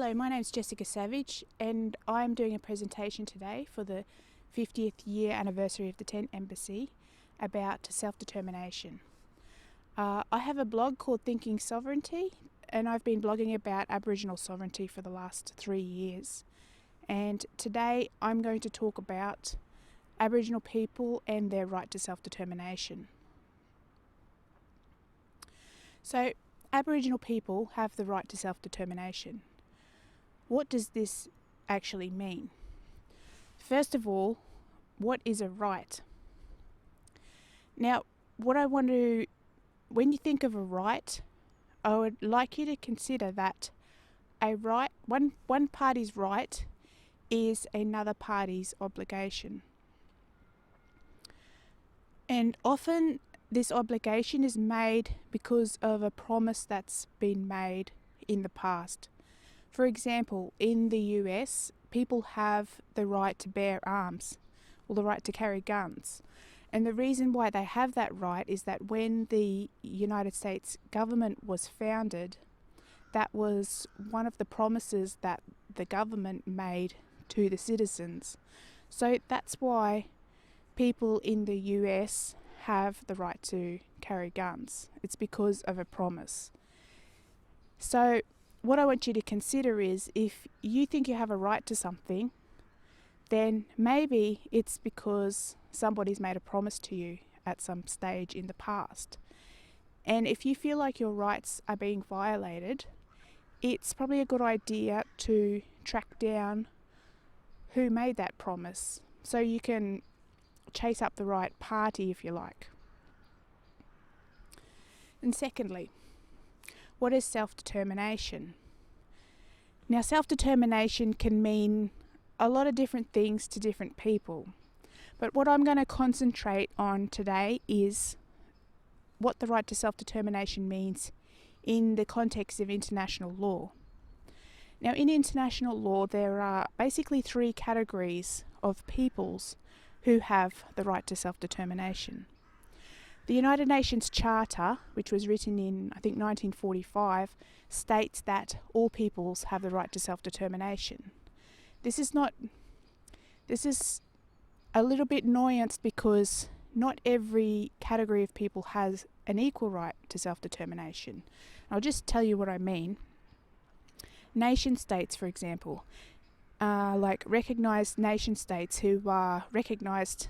Hello, my name is Jessica Savage and I'm doing a presentation today for the 50th year anniversary of the Tent Embassy about self-determination. I have a blog called Thinking Sovereignty and I've been blogging about Aboriginal sovereignty for the last 3 years. And today I'm going to talk about Aboriginal people and their right to self-determination. So, Aboriginal people have the right to self-determination. What does this actually mean? First of all, what is a right? Now, when you think of a right, I would like you to consider that a right, one party's right is another party's obligation. And often this obligation is made because of a promise that's been made in the past. For example, in the US, people have the right to bear arms, or the right to carry guns. And the reason why they have that right is that when the United States government was founded, that was one of the promises that the government made to the citizens. So that's why people in the US have the right to carry guns. It's because of a promise. So what I want you to consider is, if you think you have a right to something, then maybe it's because somebody's made a promise to you at some stage in the past. And if you feel like your rights are being violated, it's probably a good idea to track down who made that promise so you can chase up the right party, if you like. And secondly, what is self-determination? Now, self-determination can mean a lot of different things to different people. But what I'm going to concentrate on today is what the right to self-determination means in the context of international law. Now, in international law, there are basically 3 categories of peoples who have the right to self-determination. The United Nations Charter, which was written in, I think, 1945, states that all peoples have the right to self-determination. This is a little bit nuanced because not every category of people has an equal right to self-determination. I'll just tell you what I mean. Nation states, for example, like recognised nation states who are recognised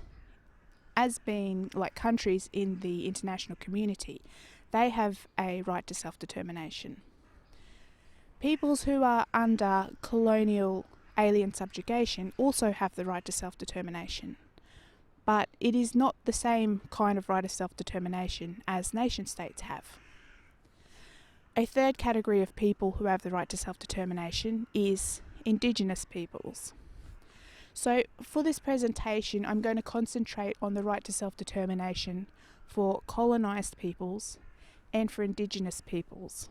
as being like countries in the international community, they have a right to self-determination. Peoples who are under colonial alien subjugation also have the right to self-determination, but it is not the same kind of right of self-determination as nation states have. A third category of people who have the right to self-determination is Indigenous peoples. So for this presentation, I'm going to concentrate on the right to self-determination for colonised peoples and for Indigenous peoples.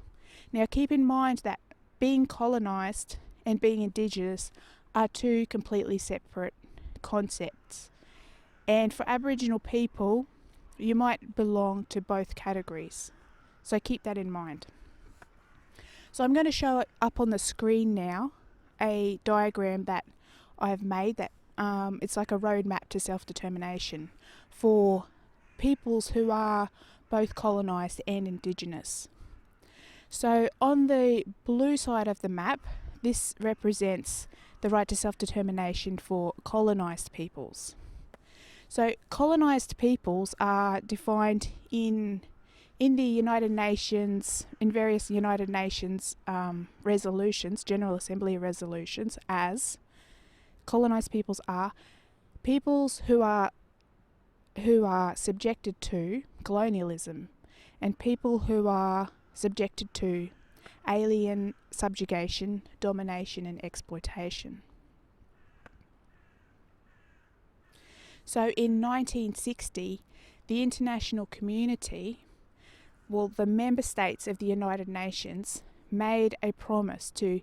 Now, keep in mind that being colonised and being Indigenous are 2 completely separate concepts. And for Aboriginal people, you might belong to both categories. So keep that in mind. So I'm going to show it up on the screen now, a diagram that I've made that it's like a roadmap to self-determination for peoples who are both colonised and Indigenous. So on the blue side of the map, this represents the right to self-determination for colonised peoples. So colonised peoples are defined in the United Nations, in various United Nations resolutions, General Assembly resolutions, as colonised peoples are peoples who are subjected to colonialism and people who are subjected to alien subjugation, domination and exploitation. So in 1960, the international community, the member states of the United Nations, made a promise to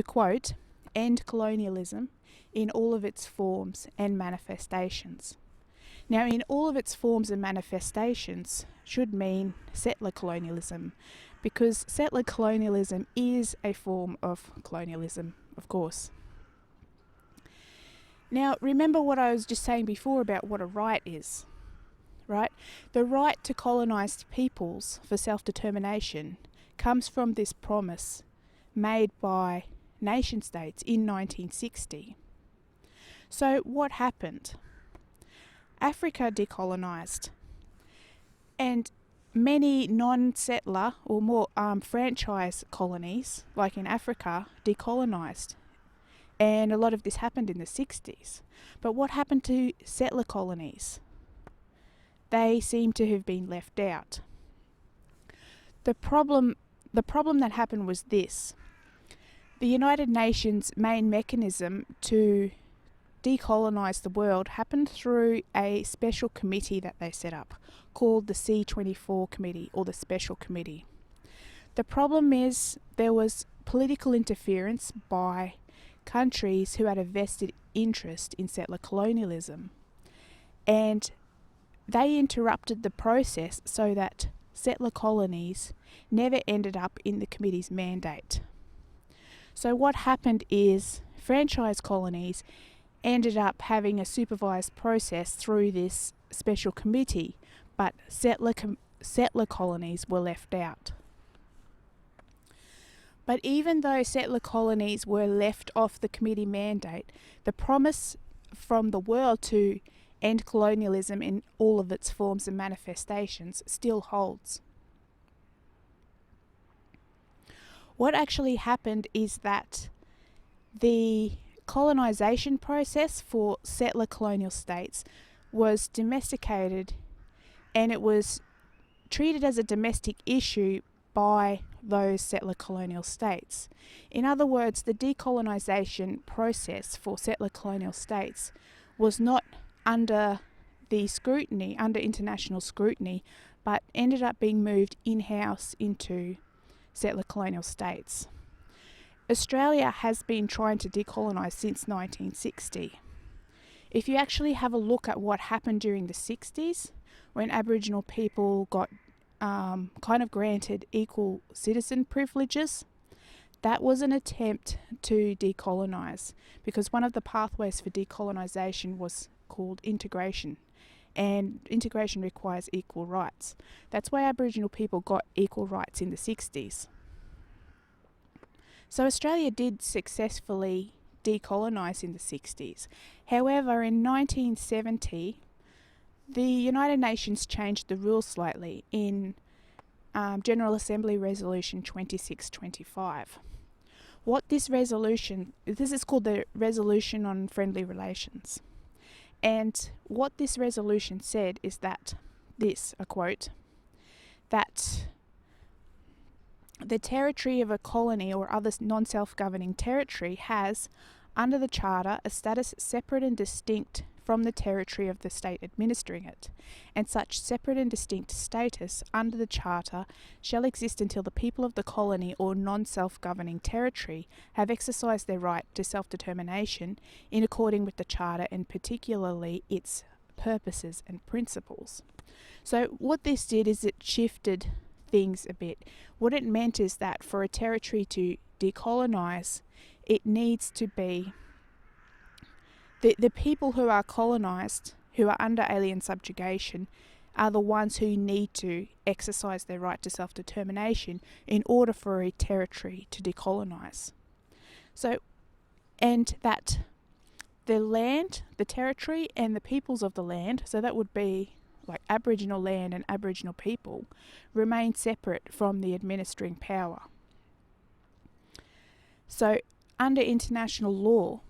quote, end colonialism in all of its forms and manifestations. Now, in all of its forms and manifestations should mean settler colonialism, because settler colonialism is a form of colonialism, of course. Now, remember what I was just saying before about what a right is, right? The right to colonised peoples for self-determination comes from this promise made by nation states in 1960. So what happened? Africa decolonised, and many non-settler or more franchise colonies, like in Africa, decolonised. And a lot of this happened in the 60s. But what happened to settler colonies? They seem to have been left out. The problem that happened was this. The United Nations' main mechanism to decolonise the world happened through a special committee that they set up called the C24 Committee, or the Special Committee. The problem is there was political interference by countries who had a vested interest in settler colonialism, and they interrupted the process so that settler colonies never ended up in the committee's mandate. So what happened is franchise colonies ended up having a supervised process through this special committee, but settler colonies were left out. But even though settler colonies were left off the committee mandate, the promise from the world to end colonialism in all of its forms and manifestations still holds. What actually happened is that the colonisation process for settler colonial states was domesticated, and it was treated as a domestic issue by those settler colonial states. In other words, the decolonisation process for settler colonial states was not under international scrutiny, but ended up being moved in-house into settler colonial states. Australia has been trying to decolonise since 1960. If you actually have a look at what happened during the 60s, when Aboriginal people got kind of granted equal citizen privileges, that was an attempt to decolonise, because one of the pathways for decolonisation was called integration, and integration requires equal rights. That's why Aboriginal people got equal rights in the 60s. So Australia did successfully decolonise in the 60s. However, in 1970, the United Nations changed the rules slightly in General Assembly Resolution 2625. This is called the Resolution on Friendly Relations. And what this resolution said is that I quote, that the territory of a colony or other non-self-governing territory has, under the Charter, a status separate and distinct from the territory of the state administering it, and such separate and distinct status under the Charter shall exist until the people of the colony or non-self-governing territory have exercised their right to self-determination in according with the Charter and particularly its purposes and principles. So what this did is it shifted things a bit. What it meant is that for a territory to decolonise, it needs to be the people who are colonised, who are under alien subjugation, are the ones who need to exercise their right to self-determination in order for a territory to decolonise. So, and that the land, the territory, and the peoples of the land, so that would be like Aboriginal land and Aboriginal people, remain separate from the administering power. So, under international law,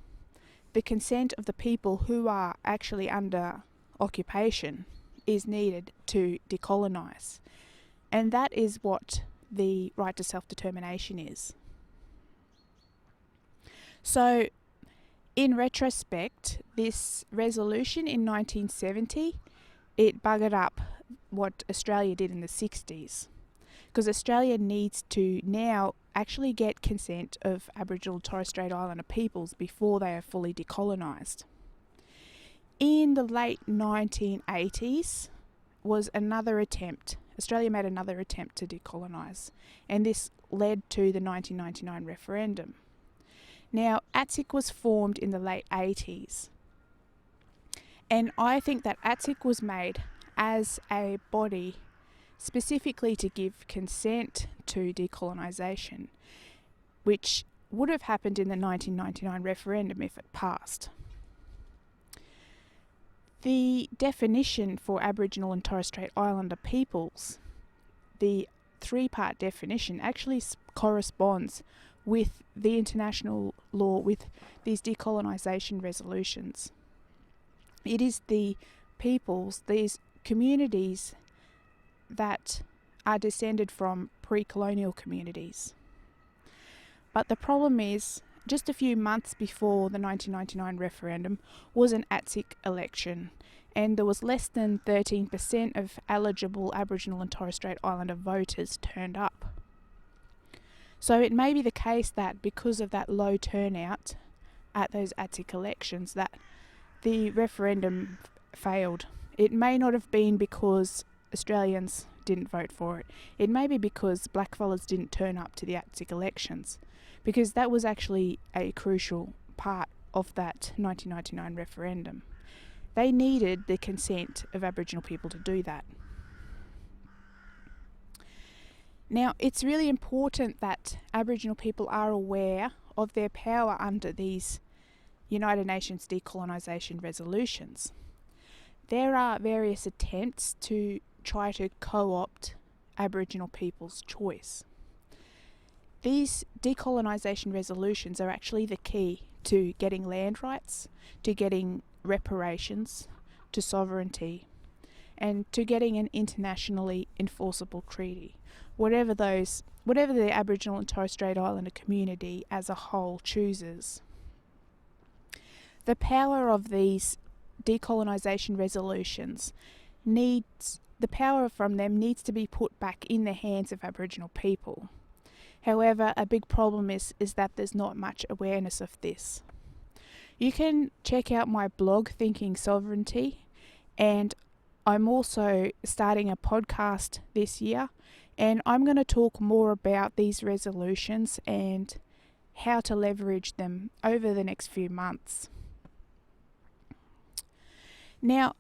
the consent of the people who are actually under occupation is needed to decolonise. And that is what the right to self-determination is. So, in retrospect, this resolution in 1970, it buggered up what Australia did in the 60s. Because Australia needs to now actually get consent of Aboriginal Torres Strait Islander peoples before they are fully decolonised. In the late 1980s was another attempt Australia made another attempt to decolonise, and this led to the 1999 referendum. Now, ATSIC was formed in the late 80s, and I think that ATSIC was made as a body specifically to give consent to decolonisation, which would have happened in the 1999 referendum if it passed. The definition for Aboriginal and Torres Strait Islander peoples, the three-part definition, actually corresponds with the international law, with these decolonisation resolutions. It is the peoples, these communities that are descended from pre-colonial communities. But the problem is, just a few months before the 1999 referendum was an ATSIC election, and there was less than 13% of eligible Aboriginal and Torres Strait Islander voters turned up. So it may be the case that because of that low turnout at those ATSIC elections that the referendum failed. It may not have been because Australians didn't vote for it. It may be because blackfellas didn't turn up to the ATSIC elections, because that was actually a crucial part of that 1999 referendum. They needed the consent of Aboriginal people to do that. Now, it's really important that Aboriginal people are aware of their power under these United Nations decolonisation resolutions. There are various attempts to try to co-opt Aboriginal people's choice. These decolonisation resolutions are actually the key to getting land rights, to getting reparations, to sovereignty, and to getting an internationally enforceable treaty, whatever the Aboriginal and Torres Strait Islander community as a whole chooses. The power of these decolonisation resolutions the power from them needs to be put back in the hands of Aboriginal people. However, a big problem is that there's not much awareness of this. You can check out my blog, Thinking Sovereignty, and I'm also starting a podcast this year, and I'm going to talk more about these resolutions and how to leverage them over the next few months. Now,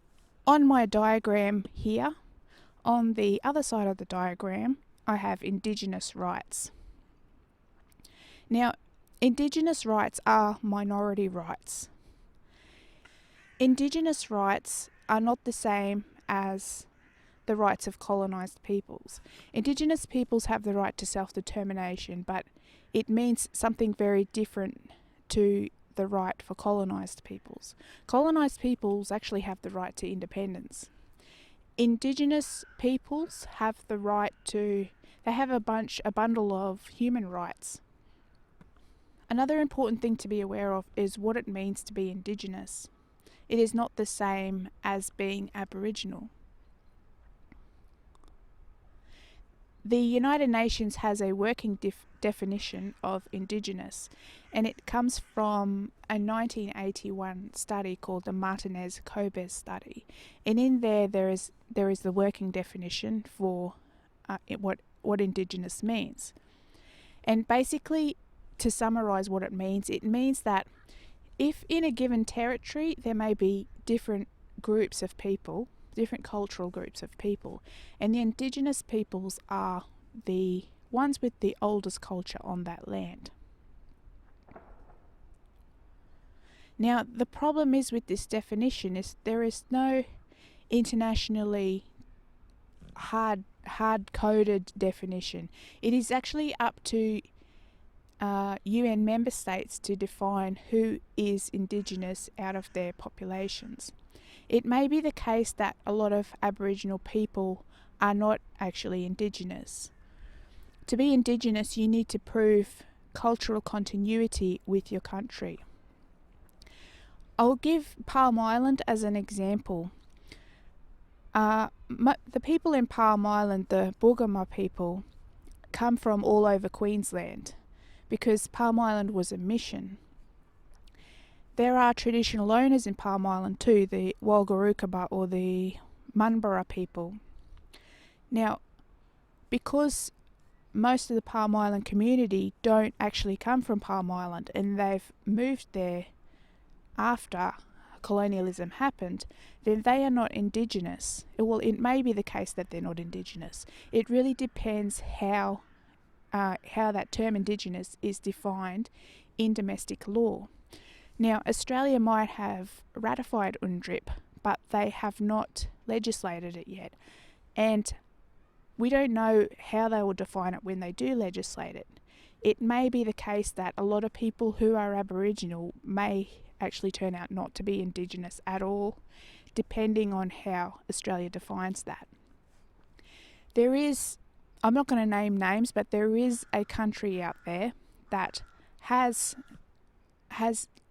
on my diagram here, on the other side of the diagram, I have Indigenous rights. Now, Indigenous rights are minority rights. Indigenous rights are not the same as the rights of colonised peoples. Indigenous peoples have the right to self-determination, but it means something very different to the right for colonised peoples. Colonised peoples actually have the right to independence. Indigenous peoples have the right to, they have a bundle of human rights. Another important thing to be aware of is what it means to be Indigenous. It is not the same as being Aboriginal. The United Nations has a working definition of Indigenous, and it comes from a 1981 study called the Martinez-Cobes study. And in there is the working definition for what Indigenous means. And basically, to summarise what it means that if in a given territory there may be different groups of people, different cultural groups of people, and the Indigenous peoples are the ones with the oldest culture on that land. Now, the problem is with this definition is there is no internationally hard-coded definition. It is actually up to UN member states to define who is Indigenous out of their populations. It may be the case that a lot of Aboriginal people are not actually Indigenous. To be Indigenous, you need to prove cultural continuity with your country. I'll give Palm Island as an example. The people in Palm Island, the Boogama people, come from all over Queensland because Palm Island was a mission. There are traditional owners in Palm Island too, the Walgarukaba or the Munbara people. Now, because most of the Palm Island community don't actually come from Palm Island and they've moved there after colonialism happened, then they are not Indigenous. Well, it may be the case that they're not Indigenous. It really depends how that term Indigenous is defined in domestic law. Now, Australia might have ratified UNDRIP, but they have not legislated it yet. And we don't know how they will define it when they do legislate it. It may be the case that a lot of people who are Aboriginal may actually turn out not to be Indigenous at all, depending on how Australia defines that. I'm not going to name names, but there is a country out there that has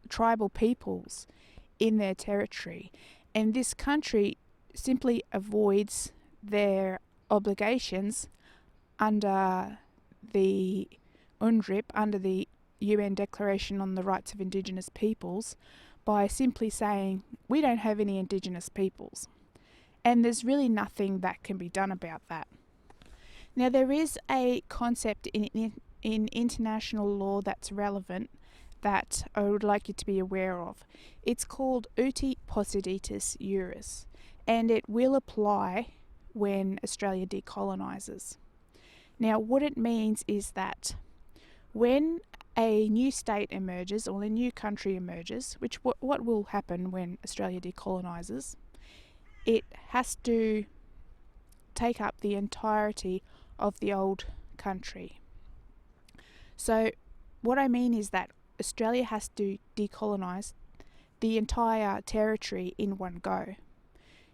tribal peoples in their territory, and this country simply avoids their obligations under the UNDRIP, under the UN Declaration on the Rights of Indigenous Peoples, by simply saying, we don't have any Indigenous peoples. And there's really nothing that can be done about that. Now, there is a concept in international law that's relevant that I would like you to be aware of. It's called uti possidetis juris, and it will apply when Australia decolonises. Now, what it means is that when a new state emerges or a new country emerges, which what will happen when Australia decolonises, it has to take up the entirety of the old country. So what I mean is that Australia has to decolonise the entire territory in one go.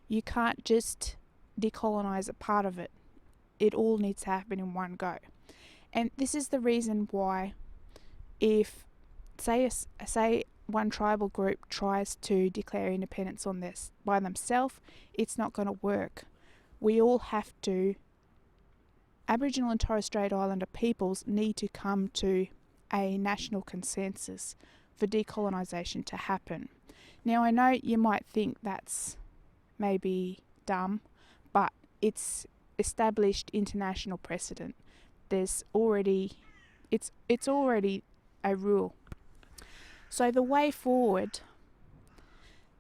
You can't just decolonise a part of it. It all needs to happen in one go. And this is the reason why if, say one tribal group tries to declare independence on this by themselves, it's not going to work. We all have to, Aboriginal and Torres Strait Islander peoples need to come to a national consensus for decolonisation to happen. Now, I know you might think that's maybe dumb, but it's established international precedent. It's already a rule. So the way forward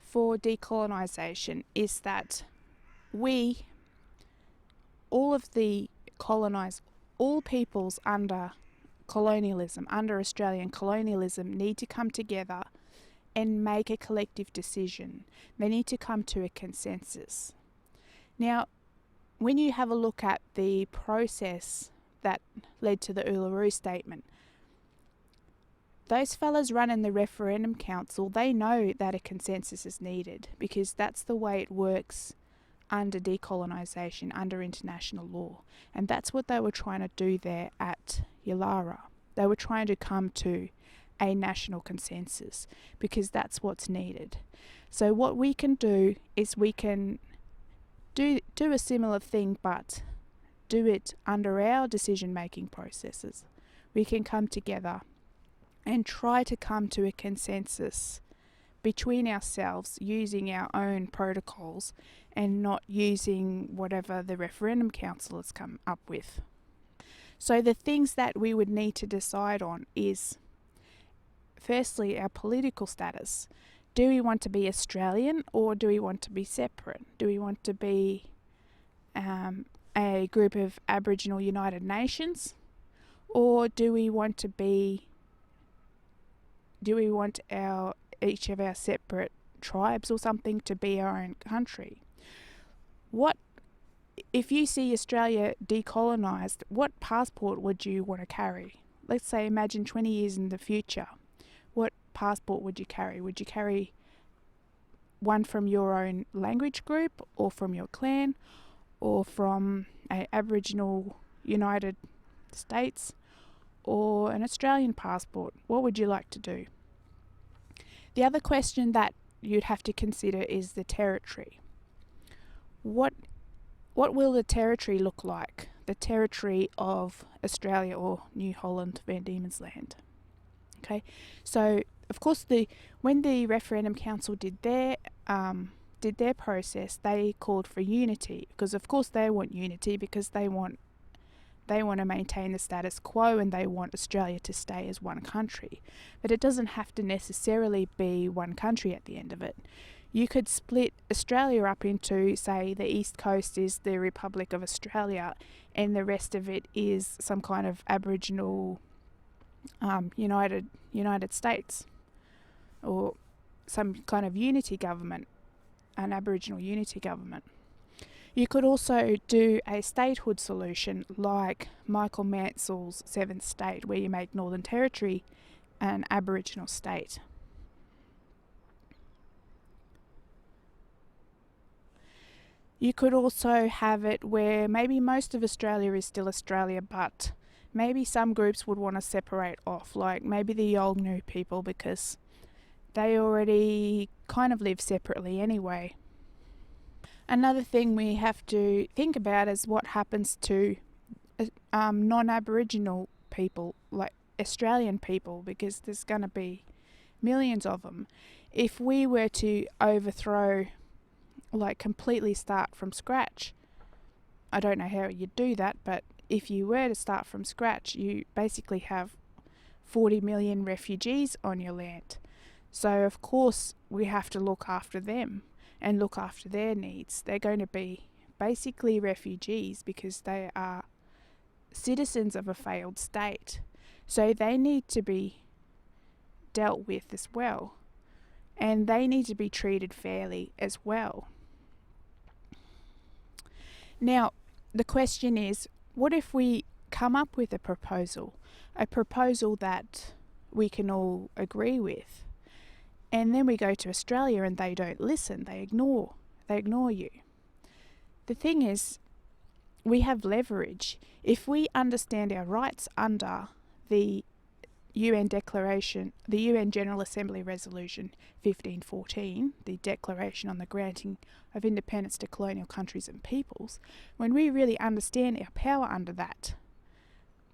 for decolonisation is that all peoples under colonialism, under Australian colonialism, need to come together and make a collective decision. They need to come to a consensus. Now, when you have a look at the process that led to the Uluru Statement, those fellas running the referendum council, they know that a consensus is needed because that's the way it works under decolonisation, under international law. And that's what they were trying to do there at Yulara. They were trying to come to a national consensus because that's what's needed. So what we can do is we can do a similar thing, but do it under our decision-making processes. We can come together and try to come to a consensus between ourselves using our own protocols and not using whatever the referendum council has come up with. So the things that we would need to decide on is, firstly, our political status. Do we want to be Australian or do we want to be separate? Do we want to be a group of Aboriginal United Nations, or do we want each of our separate tribes or something to be our own country? What if you see Australia decolonised, what passport would you want to carry? Let's say imagine 20 years in the future. What passport would you carry? Would you carry one from your own language group, or from your clan, or from a Aboriginal United States, or an Australian passport? What would you like to do? The other question that you'd have to consider is the territory. What will the territory look like? The territory of Australia or New Holland, Van Diemen's Land. Okay, so of course when the referendum council did their process, they called for unity because of course they want unity because they want They want to maintain the status quo and they want Australia to stay as one country. But it doesn't have to necessarily be one country at the end of it. You could split Australia up into, say, the east coast is the Republic of Australia and the rest of it is some kind of Aboriginal United States, or some kind of unity government, an Aboriginal unity government. You could also do a statehood solution like Michael Mansell's Seventh State, where you make Northern Territory an Aboriginal state. You could also have it where maybe most of Australia is still Australia, but maybe some groups would want to separate off, like maybe the Yolngu people, because they already kind of live separately anyway. Another thing we have to think about is what happens to non-Aboriginal people, like Australian people, because there's going to be millions of them. If we were to overthrow, like completely start from scratch, I don't know how you'd do that, but if you were to start from scratch, you basically have 40 million refugees on your land. So of course we have to look after them and look after their needs. They're going to be basically refugees because they are citizens of a failed state. So they need to be dealt with as well. And they need to be treated fairly as well. Now, the question is, what if we come up with a proposal that we can all agree with, and then we go to Australia and they don't listen, they ignore you? The thing is, we have leverage. If we understand our rights under the UN Declaration, the UN General Assembly Resolution 1514, the Declaration on the Granting of Independence to Colonial Countries and Peoples, when we really understand our power under that,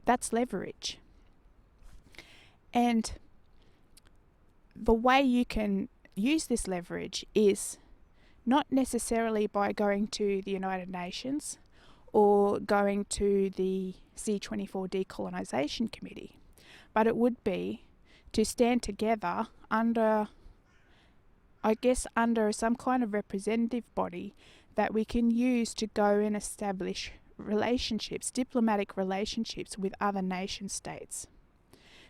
that's leverage. And the way you can use this leverage is not necessarily by going to the United Nations or going to the C24 Decolonisation Committee, but it would be to stand together under some kind of representative body that we can use to go and establish relationships, diplomatic relationships with other nation states.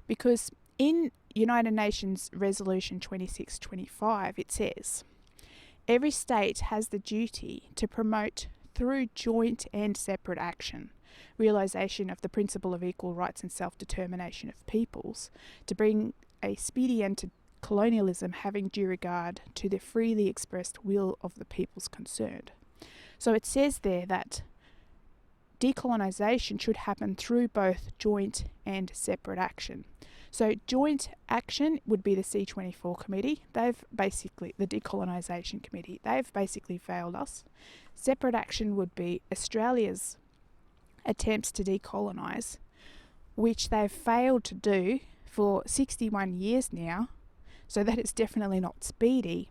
Because in United Nations Resolution 2625, it says, every state has the duty to promote through joint and separate action realisation of the principle of equal rights and self-determination of peoples, to bring a speedy end to colonialism, having due regard to the freely expressed will of the peoples concerned. So it says there that decolonisation should happen through both joint and separate action. So joint action would be the C24 committee. The decolonisation committee. They've basically failed us. Separate action would be Australia's attempts to decolonise, which they've failed to do for 61 years now, so that is definitely not speedy.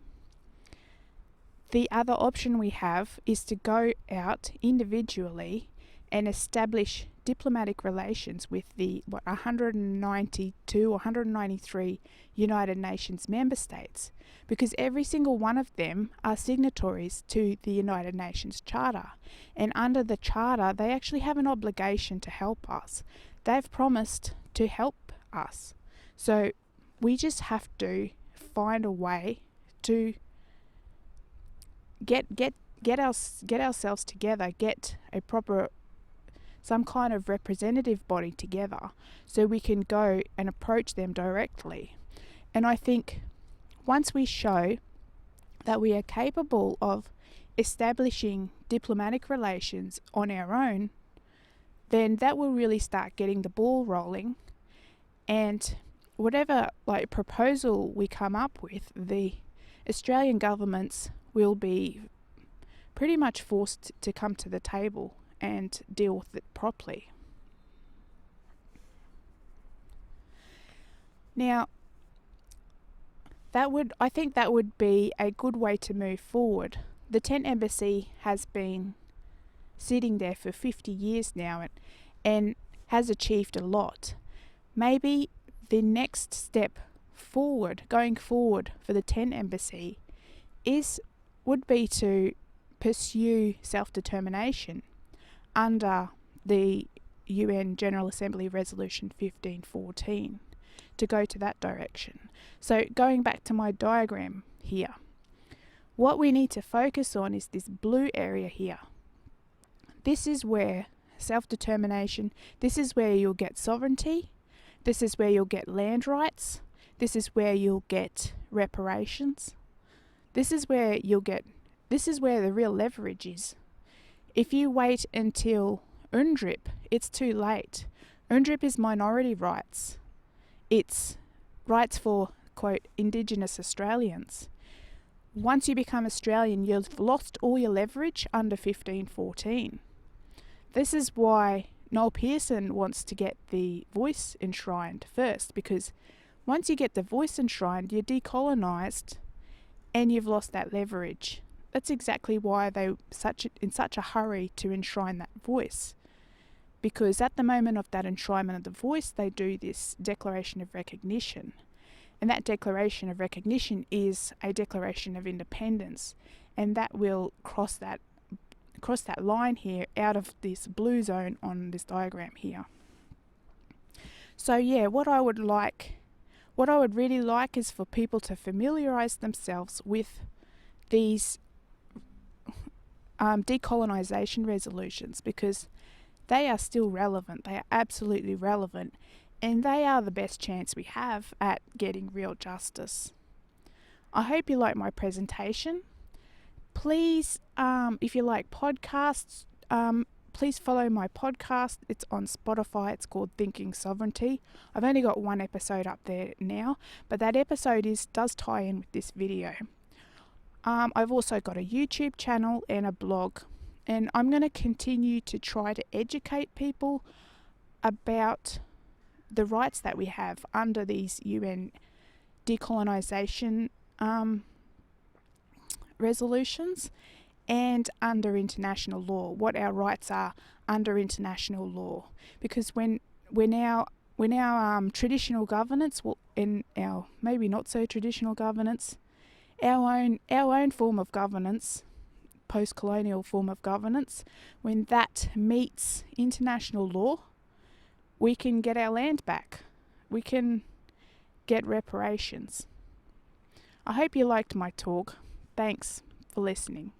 The other option we have is to go out individually and establish diplomatic relations with the 192 or 193 United Nations member states, because every single one of them are signatories to the United Nations Charter, and under the Charter they actually have an obligation to help us. They've promised to help us, so we just have to find a way to get ourselves together, get a proper some kind of representative body together so we can go and approach them directly. And I think once we show that we are capable of establishing diplomatic relations on our own, then that will really start getting the ball rolling, and whatever proposal we come up with, the Australian governments will be pretty much forced to come to the table and deal with it properly. Now, I think that would be a good way to move forward. The Tent Embassy has been sitting there for 50 years now, and has achieved a lot. Maybe the next step going forward for the Tent Embassy would be to pursue self-determination under the UN General Assembly Resolution 1514, to go to that direction. So going back to my diagram here, what we need to focus on is this blue area here. This is where self-determination, this is where you'll get sovereignty, this is where you'll get land rights, this is where you'll get reparations, this is where the real leverage is. If you wait until UNDRIP, it's too late. UNDRIP is minority rights. It's rights for, quote, Indigenous Australians. Once you become Australian, you've lost all your leverage under 1514. This is why Noel Pearson wants to get the voice enshrined first, because once you get the voice enshrined, you're decolonised and you've lost that leverage. That's exactly why they're in such a hurry to enshrine that voice. Because at the moment of that enshrinement of the voice, they do this Declaration of Recognition. And that Declaration of Recognition is a Declaration of Independence. And that will cross that line here out of this blue zone on this diagram here. So yeah, what I would really like is for people to familiarise themselves with these decolonisation resolutions, because they are still relevant. They are absolutely relevant, and they are the best chance we have at getting real justice. I hope you like my presentation. Please, if you like podcasts, please follow my podcast. It's on Spotify. It's called Thinking Sovereignty. I've only got one episode up there now, but that episode does tie in with this video. I've also got a YouTube channel and a blog, and I'm going to continue to try to educate people about the rights that we have under these UN decolonisation resolutions and under international law, what our rights are under international law. Because when our traditional governance, in our maybe not so traditional governance, our own form of governance, post-colonial form of governance, when that meets international law, we can get our land back. We can get reparations. I hope you liked my talk. Thanks for listening.